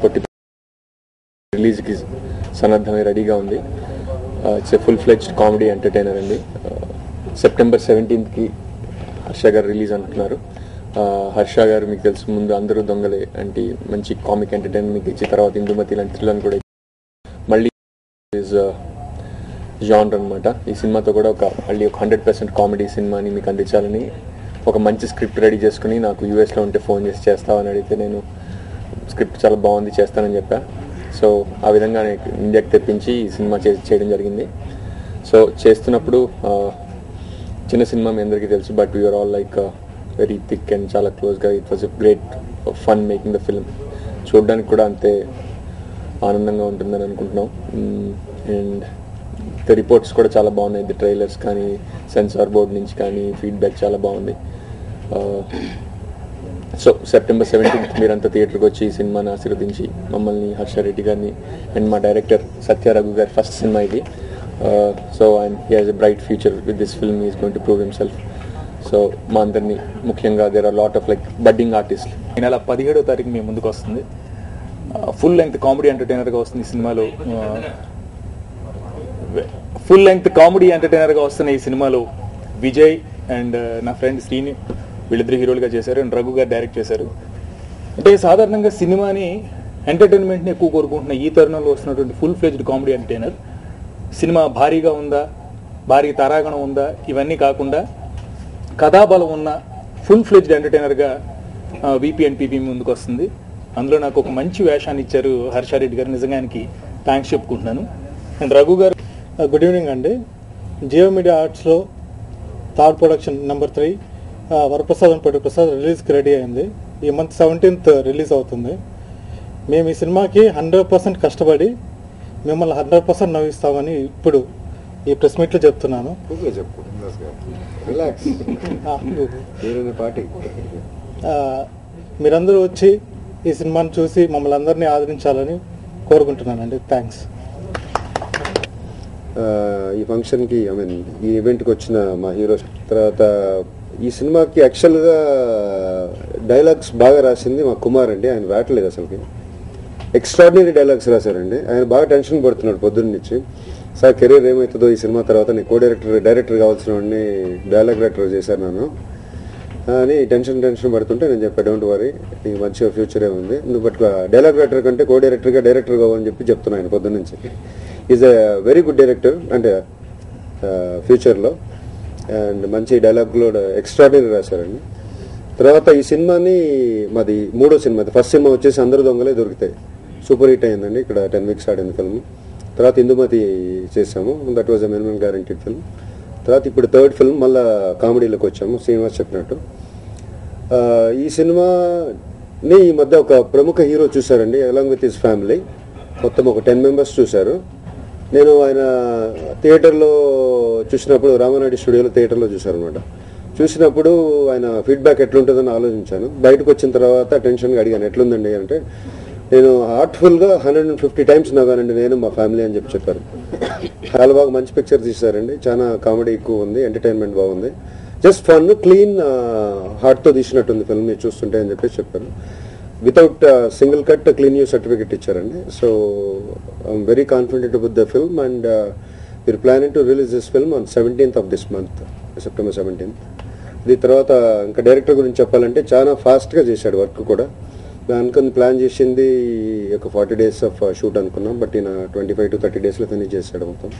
పొట్టి రిలీజ్కి సన్నద్ధమై రెడీగా ఉంది. It's a full fledged comedy entertainer అండి. సెప్టెంబర్ 17కి హర్ష గారు రిలీజ్ అంటున్నారు. హర్ష గారు మీకు తెలుసు, ముందు అందరూ దొంగలే అంటే మంచి కామిక్ ఎంటర్టైనర్ మీకు ఇచ్చి తర్వాత ఇందుమతి లాంటి థ్రిల్లర్ని కూడా మళ్ళీ జానర్ అనమాట. ఈ సినిమాతో కూడా మళ్ళీ ఒక 100% కామెడీ సినిమాని మీకు అందించాలని ఒక మంచి స్క్రిప్ట్ రెడీ చేసుకుని నాకు యూఎస్లో ఉంటే ఫోన్ చేసి చేస్తామని అడిగితే నేను స్క్రిప్ట్ చాలా బాగుంది చేస్తానని చెప్పా. సో ఆ విధంగా ఇండియాకి తెప్పించి ఈ సినిమా చేయడం జరిగింది. సో చేస్తున్నప్పుడు చిన్న సినిమా మీ అందరికీ తెలుసు, but we're all like very thick and చాలా క్లోజ్గా. It was a great fun making the film. చూడడానికి కూడా అంతే ఆనందంగా ఉంటుందని అనుకుంటున్నాం. అండ్ ద రిపోర్ట్స్ కూడా చాలా బాగున్నాయి. ది ట్రైలర్స్ కానీ సెన్సార్ బోర్డ్ నుంచి కానీ ఫీడ్బ్యాక్ చాలా బాగుంది. సో సెప్టెంబర్ 17th మీరంతా థియేటర్కి వచ్చి ఈ సినిమాని ఆశీర్వదించి మమ్మల్ని, హర్షారెడ్డి గారిని అండ్ మా డైరెక్టర్ సత్య రఘు గారి ఫస్ట్ సినిమా ఇది. So and he has a bright future with this film. Is going to prove himself. So మా అందరినీ ముఖ్యంగా there are lot of like budding artist. ఈ నెల 17వ తారీఖు మీ ముందుకు వస్తుంది. ఫుల్ లెంగ్త్ కామెడీ ఎంటర్టైనర్గా వస్తుంది ఈ సినిమాలో. ఫుల్ లెంగ్త్ కామెడీ ఎంటర్టైనర్గా వస్తున్న ఈ సినిమాలో విజయ్ అండ్ నా ఫ్రెండ్ శ్రీని వీళ్ళిద్దరు హీరోలుగా చేశారు అండ్ రఘు గారు డైరెక్ట్ చేశారు. అంటే సాధారణంగా సినిమాని ఎంటర్టైన్మెంట్ని ఎక్కువ కోరుకుంటున్న ఈ తరుణంలో వస్తున్నటువంటి full fledged comedy entertainer. Cinema భారీగా ఉందా, భారీ తారాగణం ఉందా, ఇవన్నీ కాకుండా కథాబలం ఉన్న ఫుల్ ఫ్లెడ్జ్డ్ ఎంటర్టైనర్గా వీపీ అండ్ పీపీ ముందుకు వస్తుంది. అందులో నాకు ఒక మంచి వేషాన్ని ఇచ్చారు హర్షారెడ్డి గారు. నిజంగా ఆయనకి థ్యాంక్స్ చెప్పుకుంటున్నాను. అండ్ రఘు గారు, గుడ్ ఈవినింగ్ అండి. జియో మీడియా ఆర్ట్స్లో third production number 3 Varaprasad and Prasad రిలీజ్కి రెడీ అయింది. ఈ మంత్ 17th రిలీజ్ అవుతుంది. మేము ఈ సినిమాకి 100% కష్టపడి మిమ్మల్ని 100% నవ్విస్తామని ఇప్పుడు ఈ ప్రెస్ మీట్లో చెప్తున్నాను. మీరందరూ వచ్చి ఈ సినిమాని చూసి మమ్మల్ని అందరినీ ఆదరించాలని కోరుకుంటున్నానండి. థ్యాంక్స్. ఈ ఫంక్షన్కి ఈ ఈవెంట్కి వచ్చిన మా హీరోస్, తర్వాత ఈ సినిమాకి యాక్చువల్గా డైలాగ్స్ బాగా రాసింది మా కుమార్ అండి. ఆయన రావట్లేదు అసలుకి. ఎక్స్ట్రాడినరీ డైలాగ్స్ రాశారండి. ఆయన బాగా టెన్షన్ పడుతున్నాడు పొద్దున్న నుంచి. సార్ కెరీర్ ఏమవుతుందో ఈ సినిమా తర్వాత, నేను డైరెక్టర్ కావాల్సిన వాడిని డైలాగ్ రైటర్ చేశాను నన్ను అని టెన్షన్ పడుతుంటే నేను చెప్పా, డోంట్ వరీ, నీకు మంచిగా ఫ్యూచరే ఉంది, నువ్వు బట్ డైలాగ్ రైటర్ కంటే డైరెక్టర్ కావాలని చెప్తున్నా ఆయన పొద్దున్న నుంచి. Is a very good director అంటే ఫ్యూచర్లో. అండ్ మంచి డైలాగ్లో ఎక్స్ట్రాడినరీ రాశారండి. తర్వాత ఈ సినిమాని మాది 3వ సినిమా. ఫస్ట్ సినిమా వచ్చేసి అందరూ దొంగలే దొరుకుతాయి, సూపర్ హిట్ అయిందండి. ఇక్కడ 10 weeks ఆడింది ఫిల్మ్. తర్వాత ఇందుమతి చేసాము, that was a minimum guaranteed film. తర్వాత ఇప్పుడు 3rd ఫిల్మ్ మళ్ళీ కామెడీలోకి వచ్చాము, శ్రీనివాస్ చెప్పినట్టు. ఈ సినిమాని ఈ మధ్య ఒక ప్రముఖ హీరో చూశారండి, అలాంగ్ విత్ హిస్ ఫ్యామిలీ. మొత్తం ఒక 10 members చూశారు. నేను ఆయన థియేటర్లో చూసినప్పుడు, రామానాయుడు స్టూడియోలో థియేటర్లో చూశారనమాట. చూసినప్పుడు ఆయన ఫీడ్బ్యాక్ ఎట్లుంటుందని ఆలోచించాను. బయటకు వచ్చిన తర్వాత టెన్షన్గా అడిగాను, ఎట్లుందండి అంటే, నేను హార్ట్ఫుల్గా 150 times నవ్వానండి నేను, మా ఫ్యామిలీ అని చెప్పారు. చాలా బాగా మంచి పిక్చర్ తీశారండి. చాలా కామెడీ ఎక్కువ ఉంది, ఎంటర్టైన్మెంట్ బాగుంది, జస్ట్ ఫన్, క్లీన్ హార్ట్తో తీసినట్టుంది ఫిల్మ్ మీరు చూస్తుంటే అని చెప్పారు. Without single cut clean U certificate ఇచ్చారండి. So I'm very confident with the film and we're planning to release this film on 17th of this month, September 17th. ఇది తర్వాత ఇంకా డైరెక్టర్ గురించి చెప్పాలంటే చాలా ఫాస్ట్గా చేశాడు వర్క్ కూడా. అనుకుని ప్లాన్ చేసింది ఒక 40 days ఆఫ్ షూట్ అనుకున్నాం, బట్ ఈయన 25 to 30 daysలో ఫినిష్ చేశాడు మొత్తం.